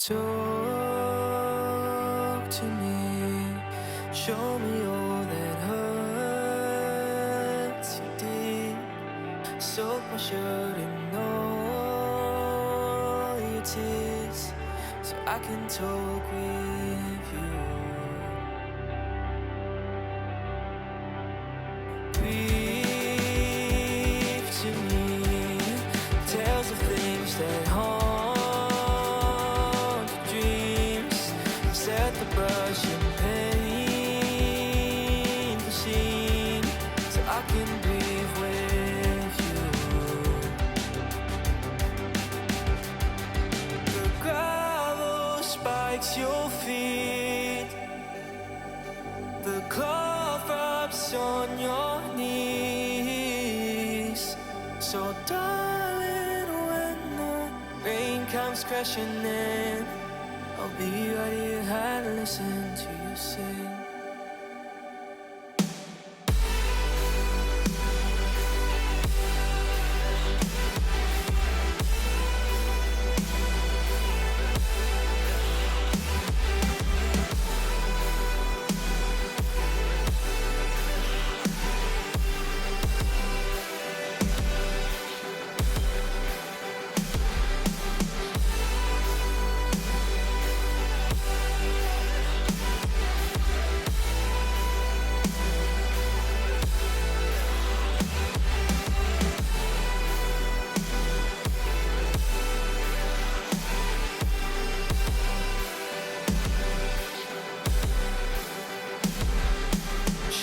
Talk to me, show me all that hurts you deep. Soak my shirt in all your tears, so I can talk with you. Breathe to me, tales of things that haunt your dreams. Set the brush and paint the scene, so I can breathe with you. The gravel spikes your feet, the cloth wraps on your knees. So darling, when the rain comes crashing in, I'll be right here and listen to you sing.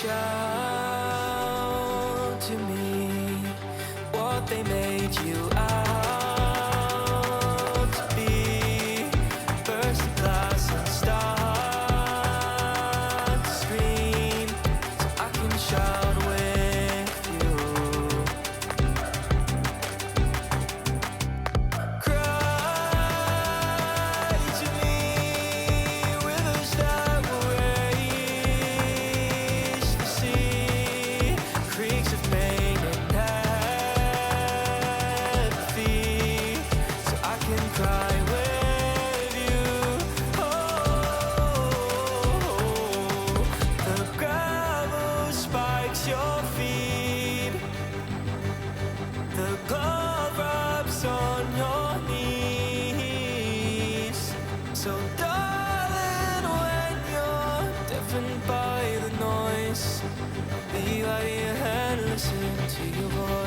Shout to me what they made you out to be. Burst the glass and start to scream, so I can shout with you. Cry to me with a stab away. Creeks of pain and apathy, so I can cry with you. Oh, the gravel spikes your feet, the glove wraps on your knees. So darling, when you're deafened by the noise, be right here and listen to your voice.